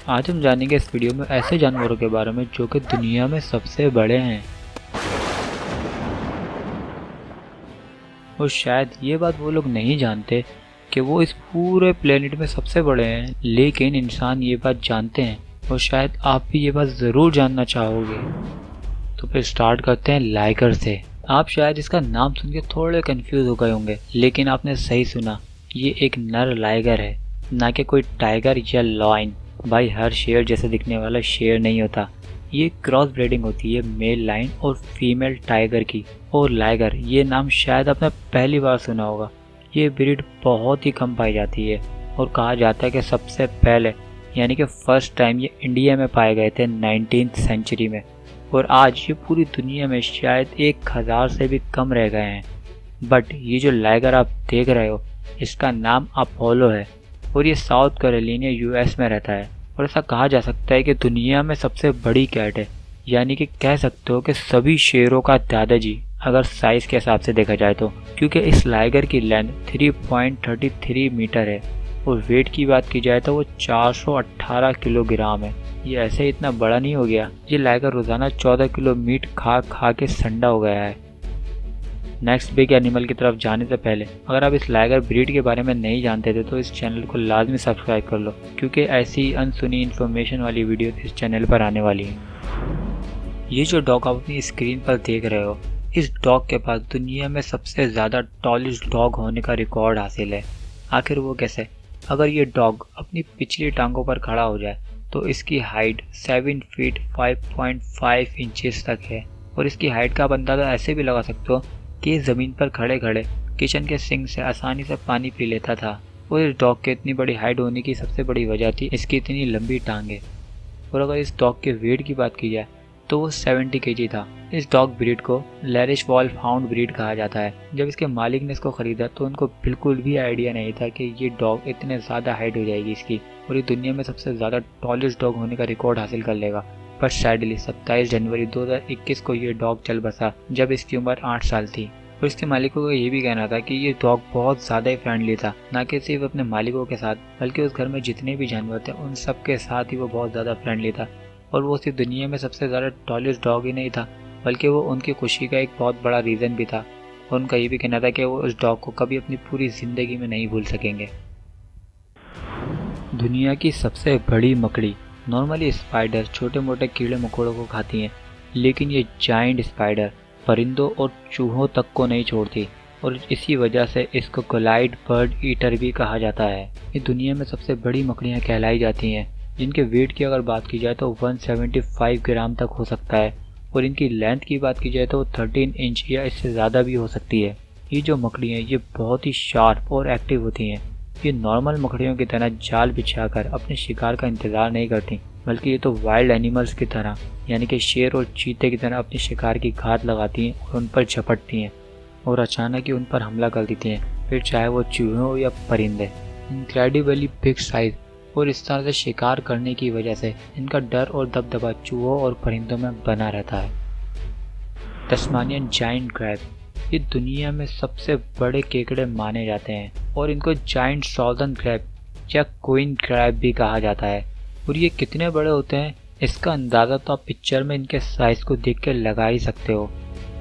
आज हम जानेंगे इस वीडियो में ऐसे जानवरों के बारे में जो कि दुनिया में सबसे बड़े हैं। और शायद ये बात वो लोग नहीं जानते कि वो इस पूरे प्लेनेट में सबसे बड़े हैं, लेकिन इंसान ये बात जानते हैं और शायद आप भी ये बात ज़रूर जानना चाहोगे। तो फिर स्टार्ट करते हैं लाइगर से। आप शायद इसका नाम सुन के थोड़े कंफ्यूज हो गए होंगे, लेकिन आपने सही सुना, ये एक नर लाइगर है, ना कि कोई टाइगर या लॉयन। भाई हर शेर जैसे दिखने वाला शेर नहीं होता, ये क्रॉस ब्रीडिंग होती है मेल लाइन और फीमेल टाइगर की। और लाइगर ये नाम शायद आपने पहली बार सुना होगा। ये ब्रीड बहुत ही कम पाई जाती है और कहा जाता है कि सबसे पहले यानी कि फर्स्ट टाइम ये इंडिया में पाए गए थे 19th सेंचुरी में, और आज ये पूरी दुनिया में शायद 1000 से भी कम रह गए हैं। बट ये जो लाइगर आप देख रहे हो, इसका नाम अपोलो है और ये साउथ कैरोलिना यूएस में रहता है। और ऐसा कहा जा सकता है कि दुनिया में सबसे बड़ी कैट है, यानी कि कह सकते हो कि सभी शेरों का दादाजी अगर साइज के हिसाब से देखा जाए तो, क्योंकि इस लाइगर की लेंथ 3.33 मीटर है और वेट की बात की जाए तो वो 418 किलोग्राम है। ये ऐसे ही इतना बड़ा नहीं हो गया, ये लाइगर रोजाना 14 किलो मीट खा खा के संडा हो गया है। नेक्स्ट बिग एनिमल की तरफ जाने से पहले अगर आप इस लाइगर ब्रीड के बारे में नहीं जानते थे तो इस चैनल को लाजमी सब्सक्राइब कर लो, क्योंकि ऐसी अनसुनी इन्फॉर्मेशन वाली वीडियो इस चैनल पर आने वाली है। ये जो डॉग आप अपनी स्क्रीन पर देख रहे हो, इस डॉग के पास दुनिया में सबसे ज़्यादा टॉलेस्ट डॉग होने का रिकॉर्ड हासिल है। आखिर वो कैसे? अगर ये डॉग अपनी पिछली टांगों पर खड़ा हो जाए तो इसकी हाइट 7 फीट 5.5 इंचेस तक है। और इसकी हाइट का आप अंदाज़ा ऐसे भी लगा सकते हो कि ज़मीन पर खड़े खड़े किचन के सिंक से आसानी से पानी पी लेता था। और इस डॉग के इतनी बड़ी हाइट होने की सबसे बड़ी वजह थी इसकी इतनी लंबी टांगें। और अगर इस डॉग के वेट की बात की जाए तो वो 70 केजी था। इस डॉग ब्रीड को लैरिश वॉल्फ हाउंड ब्रीड कहा जाता है। जब इसके मालिक ने इसको खरीदा तो उनको बिल्कुल भी आइडिया नहीं था कि ये डॉग इतने ज़्यादा हाइट हो जाएगी इसकी और ये दुनिया में सबसे ज़्यादा टॉलेस्ट डॉग होने का रिकॉर्ड हासिल कर लेगा। पर सैडली 27 जनवरी 2021 को ये डॉग चल बसा जब इसकी उम्र 8 साल थी। और इसके मालिकों का ये भी कहना था कि ये डॉग बहुत ज़्यादा ही फ्रेंडली था, ना कि सिर्फ अपने मालिकों के साथ बल्कि उस घर में जितने भी जानवर थे उन सब के साथ ही वो बहुत ज़्यादा फ्रेंडली था। और वो सिर्फ दुनिया में सबसे ज़्यादा टॉलेस्ट डॉग ही नहीं था, बल्कि वो उनकी खुशी का एक बहुत बड़ा रीज़न भी था। और उनका ये भी कहना था कि वो उस डॉग को कभी अपनी पूरी ज़िंदगी में नहीं भूल सकेंगे। दुनिया की सबसे बड़ी मकड़ी। नॉर्मली स्पाइडर छोटे मोटे कीड़े मकोड़ों को खाती हैं, लेकिन ये जाइंट स्पाइडर परिंदों और चूहों तक को नहीं छोड़ती और इसी वजह से इसको ग्लाइड बर्ड ईटर भी कहा जाता है। ये दुनिया में सबसे बड़ी मकड़ियाँ कहलाई जाती हैं, जिनके वेट की अगर बात की जाए तो 175 ग्राम तक हो सकता है और इनकी लेंथ की बात की जाए तो 13 इंच या इससे ज़्यादा भी हो सकती है। ये जो मकड़ियाँ ये बहुत ही शार्प और एक्टिव होती हैं। ये नॉर्मल मकड़ियों की तरह जाल बिछाकर अपने शिकार का इंतज़ार नहीं करती, बल्कि ये तो वाइल्ड एनिमल्स की तरह यानी कि शेर और चीते की तरह अपने शिकार की घात लगाती हैं और उन पर झपटती हैं और अचानक ही उन पर हमला कर देती हैं, फिर चाहे वो चूहे हो या परिंदे। इनक्रेडिबली बिग साइज और इस तरह से शिकार करने की वजह से इनका डर और दबदबा चूहों और परिंदों में बना रहता है। तस्मानियन जाइंट क्रैब ये दुनिया में सबसे बड़े केकड़े माने जाते हैं और इनको जाइंट सॉल्दन क्रैब या क्वीन क्रैब भी कहा जाता है। और ये कितने बड़े होते हैं इसका अंदाज़ा तो आप पिक्चर में इनके साइज़ को देख कर लगा ही सकते हो।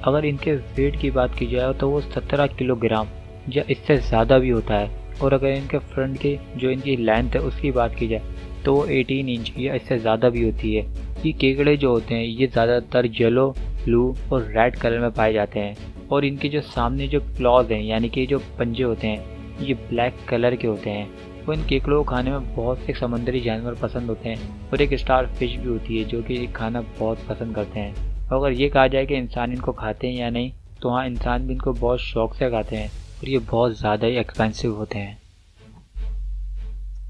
अगर इनके वेट की बात की जाए तो वो 17 किलोग्राम या इससे ज़्यादा भी होता है। और अगर इनके फ्रंट की जो इनकी लेंथ है उसकी बात की जाए तो वो 18 इंच या इससे ज़्यादा भी होती है। ये केकड़े जो होते हैं ये ज़्यादातर येलो, ब्लू और रेड कलर में पाए जाते हैं और इनके जो सामने जो क्लॉज हैं यानी कि जो पंजे होते हैं ये ब्लैक कलर के होते हैं। वो इन केकड़ों को खाने में बहुत से समुद्री जानवर पसंद होते हैं और एक स्टार फिश भी होती है जो कि खाना बहुत पसंद करते हैं। और अगर ये कहा जाए कि इंसान इनको खाते हैं या नहीं तो हाँ, इंसान भी इनको बहुत शौक से खाते हैं और ये बहुत ज़्यादा ही एक्सपेंसिव होते हैं।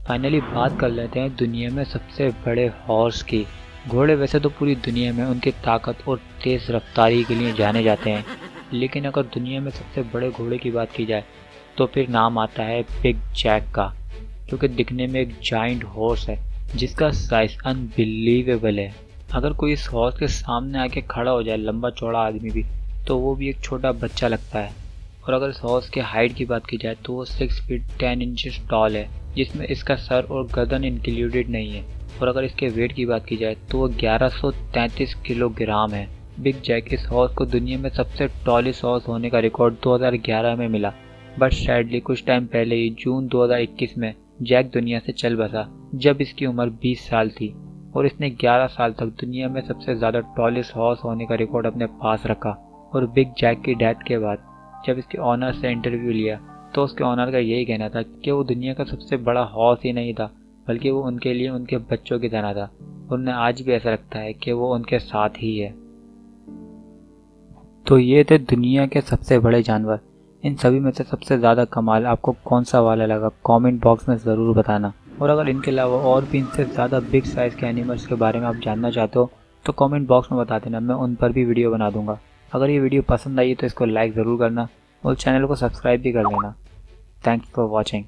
फाइनली बात कर लेते हैं दुनिया में सबसे बड़े हॉर्स की। घोड़े वैसे तो पूरी दुनिया में उनकी ताकत और तेज़ रफ्तारी के लिए जाने जाते हैं, लेकिन अगर दुनिया में सबसे बड़े घोड़े की बात की जाए तो फिर नाम आता है बिग जैक का, जो कि दिखने में एक जाइंट हॉर्स है जिसका साइज अनबिलीवेबल है। अगर कोई इस हॉर्स के सामने आके खड़ा हो जाए, लंबा चौड़ा आदमी भी, तो वो भी एक छोटा बच्चा लगता है। और अगर इस हॉर्स के हाइट की बात की जाए तो वो 6 फीट 10 इंचेस टॉल है, जिसमें इसका सर और गर्दन इंक्लूडेड नहीं है। और अगर इसके वेट की बात की जाए तो वो 1133 किलोग्राम है। बिग जैक इस हॉर्स को दुनिया में सबसे टॉलेस्ट हॉर्स होने का रिकॉर्ड 2011 में मिला, बट सैडली कुछ टाइम पहले ही जून 2021 में जैक दुनिया से चल बसा जब इसकी उम्र 20 साल थी और इसने 11 साल तक दुनिया में सबसे ज़्यादा टॉलेस्ट हॉर्स होने का रिकॉर्ड अपने पास रखा। और बिग जैक की डेथ के बाद जब इसके ऑनर से इंटरव्यू लिया तो उसके ऑनर का यही कहना था कि वो दुनिया का सबसे बड़ा हॉर्स ही नहीं था, बल्कि वो उनके लिए उनके बच्चों की तरह था। उन्हें आज भी ऐसा लगता है कि वो उनके साथ ही है। तो ये थे दुनिया के सबसे बड़े जानवर। इन सभी में से सबसे ज़्यादा कमाल आपको कौन सा वाला लगा, कमेंट बॉक्स में ज़रूर बताना। और अगर इनके अलावा और भी इनसे ज़्यादा बिग साइज़ के एनिमल्स के बारे में आप जानना चाहते हो तो कमेंट बॉक्स में बता देना, मैं उन पर भी वीडियो बना दूंगा। अगर ये वीडियो पसंद आई तो इसको लाइक ज़रूर करना और चैनल को सब्सक्राइब भी कर लेना। Thanks for watching.